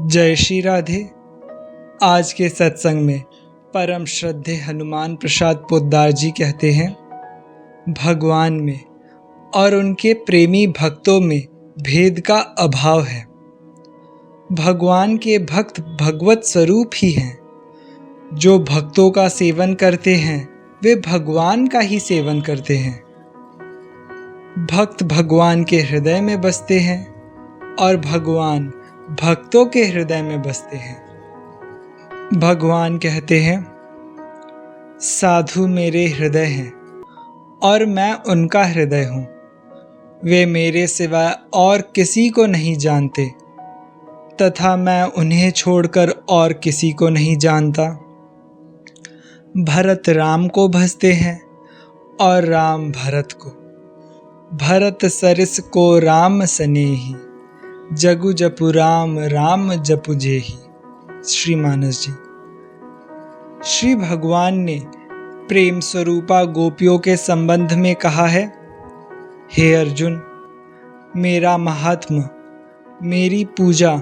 जय श्री राधे। आज के सत्संग में परम श्रद्धेय हनुमान प्रसाद पोद्दार जी कहते हैं, भगवान में और उनके प्रेमी भक्तों में भेद का अभाव है। भगवान के भक्त भगवत स्वरूप ही हैं। जो भक्तों का सेवन करते हैं वे भगवान का ही सेवन करते हैं। भक्त भगवान के हृदय में बसते हैं और भगवान भक्तों के हृदय में बसते हैं। भगवान कहते हैं, साधु मेरे हृदय हैं और मैं उनका हृदय हूँ। वे मेरे सिवाय और किसी को नहीं जानते तथा मैं उन्हें छोड़कर और किसी को नहीं जानता। भरत राम को भजते हैं और राम भरत को। भरत सरिस को राम सनेही, जगु जपु राम राम जपु जेही। श्री मानस जी। श्री भगवान ने प्रेम स्वरूपा गोपियों के संबंध में कहा है, हे अर्जुन, मेरा महात्म, मेरी पूजा,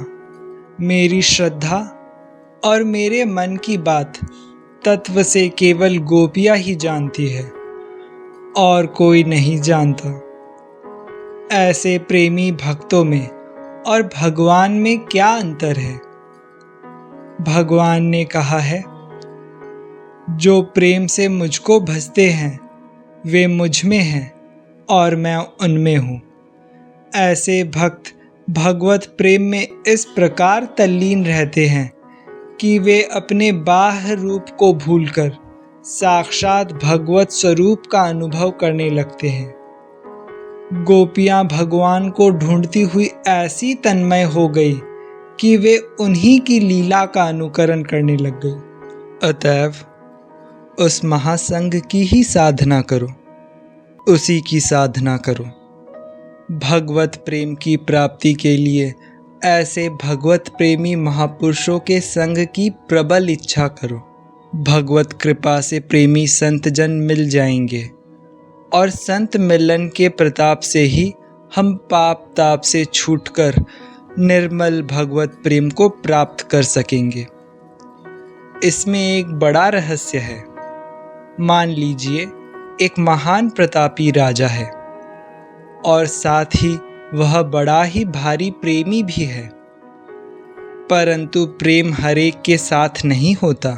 मेरी श्रद्धा और मेरे मन की बात तत्व से केवल गोपियां ही जानती है और कोई नहीं जानता। ऐसे प्रेमी भक्तों में और भगवान में क्या अंतर है? भगवान ने कहा है, जो प्रेम से मुझको भजते हैं वे मुझ में हैं और मैं उनमें हूँ। ऐसे भक्त भगवत प्रेम में इस प्रकार तल्लीन रहते हैं कि वे अपने बाह्य रूप को भूलकर साक्षात भगवत स्वरूप का अनुभव करने लगते हैं। गोपियां भगवान को ढूंढती हुई ऐसी तन्मय हो गई कि वे उन्हीं की लीला का अनुकरण करने लग गई। अतएव उस महासंग की ही साधना करो, उसी की साधना करो। भगवत प्रेम की प्राप्ति के लिए ऐसे भगवत प्रेमी महापुरुषों के संग की प्रबल इच्छा करो। भगवत कृपा से प्रेमी संत जन मिल जाएंगे और संत मिलन के प्रताप से ही हम पाप ताप से छूटकर निर्मल भगवत प्रेम को प्राप्त कर सकेंगे। इसमें एक बड़ा रहस्य है। मान लीजिए एक महान प्रतापी राजा है और साथ ही वह बड़ा ही भारी प्रेमी भी है, परंतु प्रेम हरेक के साथ नहीं होता।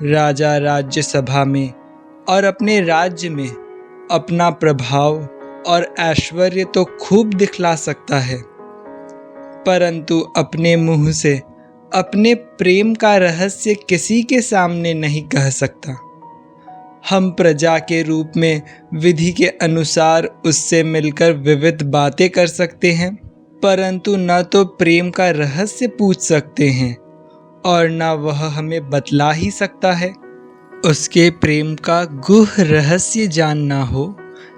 राजा राज्य सभा में और अपने राज्य में अपना प्रभाव और ऐश्वर्य तो खूब दिखला सकता है, परंतु अपने मुंह से अपने प्रेम का रहस्य किसी के सामने नहीं कह सकता। हम प्रजा के रूप में विधि के अनुसार उससे मिलकर विविध बातें कर सकते हैं, परंतु न तो प्रेम का रहस्य पूछ सकते हैं और न वह हमें बतला ही सकता है। उसके प्रेम का गुह रहस्य जानना हो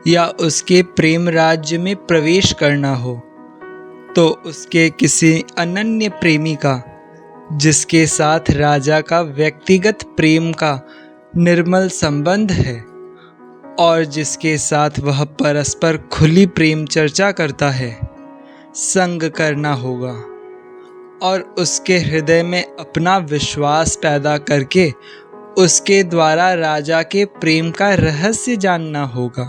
या उसके प्रेम राज्य में प्रवेश करना हो तो उसके किसी अनन्य प्रेमी का, जिसके साथ राजा का व्यक्तिगत प्रेम का निर्मल संबंध है और जिसके साथ वह परस्पर खुली प्रेम चर्चा करता है, संग करना होगा और उसके हृदय में अपना विश्वास पैदा करके उसके द्वारा राजा के प्रेम का रहस्य जानना होगा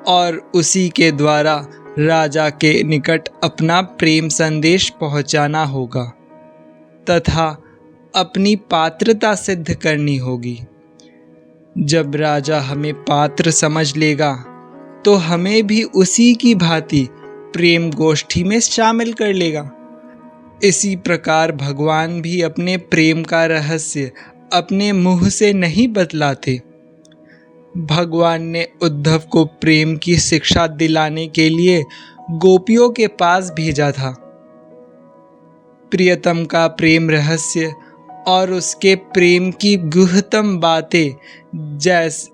और उसी के द्वारा राजा के निकट अपना प्रेम संदेश पहुंचाना होगा तथा अपनी पात्रता सिद्ध करनी होगी। जब राजा हमें पात्र समझ लेगा तो हमें भी उसी की भांति प्रेम गोष्ठी में शामिल कर लेगा। इसी प्रकार भगवान भी अपने प्रेम का रहस्य अपने मुंह से नहीं बतलाते। भगवान ने उद्धव को प्रेम की शिक्षा दिलाने के लिए गोपियों के पास भेजा था। प्रियतम का प्रेम रहस्य और उसके प्रेम की गुह्यतम बातें जैसे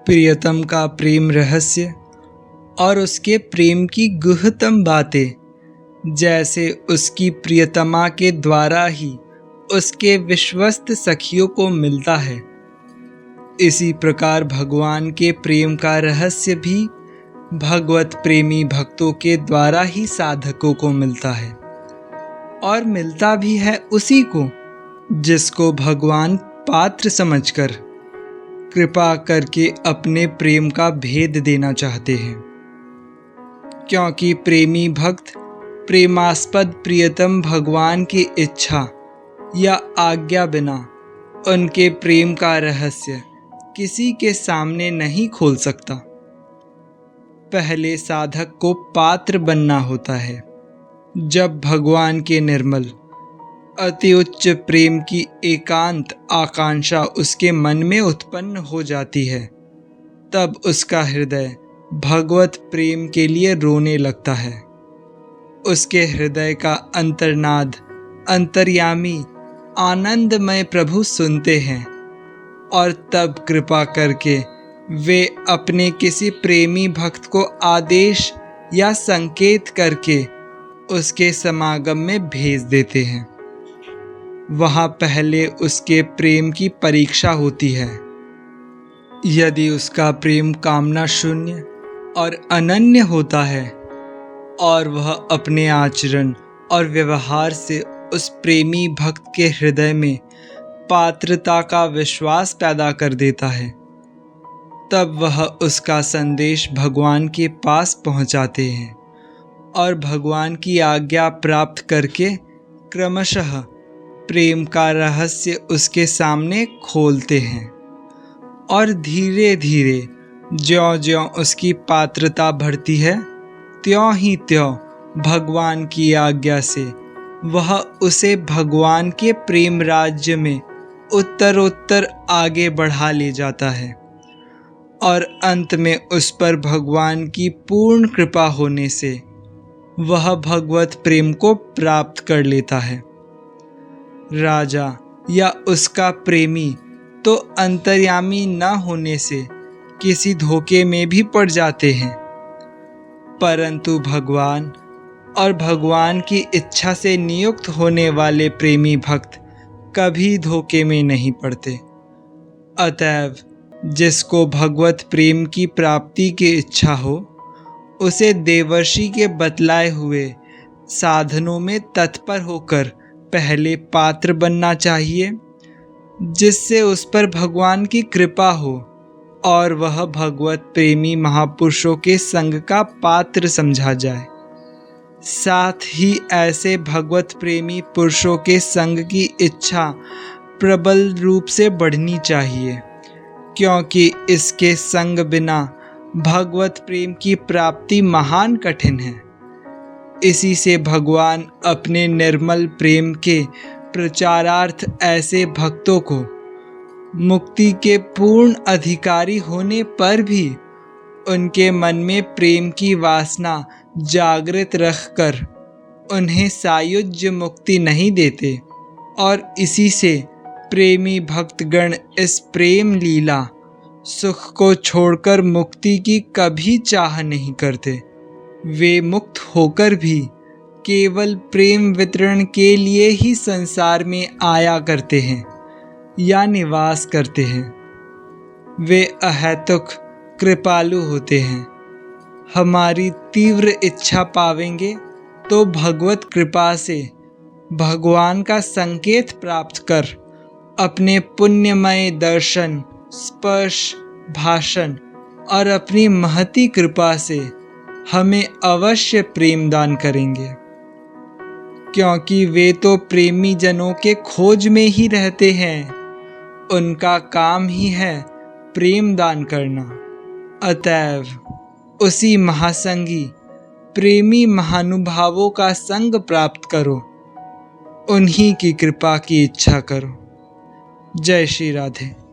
प्रियतम का प्रेम रहस्य और उसके प्रेम की गुह्यतम बातें जैसे उसकी प्रियतमा के द्वारा ही उसके विश्वस्त सखियों को मिलता है, इसी प्रकार भगवान के प्रेम का रहस्य भी भगवत प्रेमी भक्तों के द्वारा ही साधकों को मिलता है, और मिलता भी है उसी को जिसको भगवान पात्र समझकर कृपा करके अपने प्रेम का भेद देना चाहते हैं। क्योंकि प्रेमी भक्त प्रेमास्पद प्रियतम भगवान की इच्छा या आज्ञा बिना उनके प्रेम का रहस्य किसी के सामने नहीं खोल सकता। पहले साधक को पात्र बनना होता है। जब भगवान के निर्मल अति उच्च प्रेम की एकांत आकांक्षा उसके मन में उत्पन्न हो जाती है, तब उसका हृदय भगवत प्रेम के लिए रोने लगता है। उसके हृदय का अंतर्नाद अंतर्यामी आनंदमय प्रभु सुनते हैं, और तब कृपा करके वे अपने किसी प्रेमी भक्त को आदेश या संकेत करके उसके समागम में भेज देते हैं। वहाँ पहले उसके प्रेम की परीक्षा होती है। यदि उसका प्रेम कामना शून्य और अनन्य होता है और वह अपने आचरण और व्यवहार से उस प्रेमी भक्त के हृदय में पात्रता का विश्वास पैदा कर देता है, तब वह उसका संदेश भगवान के पास पहुंचाते हैं और भगवान की आज्ञा प्राप्त करके क्रमशः प्रेम का रहस्य उसके सामने खोलते हैं। और धीरे धीरे ज्यों-ज्यों उसकी पात्रता बढ़ती है, त्यों ही त्यों भगवान की आज्ञा से वह उसे भगवान के प्रेम राज्य में उत्तरोत्तर आगे बढ़ा ले जाता है, और अंत में उस पर भगवान की पूर्ण कृपा होने से वह भगवत प्रेम को प्राप्त कर लेता है। राजा या उसका प्रेमी तो अंतर्यामी न होने से किसी धोखे में भी पड़ जाते हैं, परंतु भगवान और भगवान की इच्छा से नियुक्त होने वाले प्रेमी भक्त कभी धोखे में नहीं पड़ते। अतएव जिसको भगवत प्रेम की प्राप्ति की इच्छा हो, उसे देवर्षि के बतलाए हुए साधनों में तत्पर होकर पहले पात्र बनना चाहिए, जिससे उस पर भगवान की कृपा हो और वह भगवत प्रेमी महापुरुषों के संग का पात्र समझा जाए। साथ ही ऐसे भगवत प्रेमी पुरुषों के संग की इच्छा प्रबल रूप से बढ़नी चाहिए, क्योंकि इसके संग बिना भगवत प्रेम की प्राप्ति महान कठिन है। इसी से भगवान अपने निर्मल प्रेम के प्रचारार्थ ऐसे भक्तों को मुक्ति के पूर्ण अधिकारी होने पर भी उनके मन में प्रेम की वासना जागृत रखकर उन्हें सायुज्य मुक्ति नहीं देते, और इसी से प्रेमी भक्तगण इस प्रेम लीला सुख को छोड़कर मुक्ति की कभी चाह नहीं करते। वे मुक्त होकर भी केवल प्रेम वितरण के लिए ही संसार में आया करते हैं या निवास करते हैं। वे अहेतुक कृपालु होते हैं। हमारी तीव्र इच्छा पावेंगे तो भगवत कृपा से भगवान का संकेत प्राप्त कर अपने पुण्यमय दर्शन, स्पर्श, भाषण और अपनी महती कृपा से हमें अवश्य प्रेम दान करेंगे, क्योंकि वे तो प्रेमी जनों के खोज में ही रहते हैं। उनका काम ही है प्रेम दान करना। अतएव उसी महासंगी प्रेमी महानुभावों का संग प्राप्त करो, उन्हीं की कृपा की इच्छा करो। जय श्री राधे।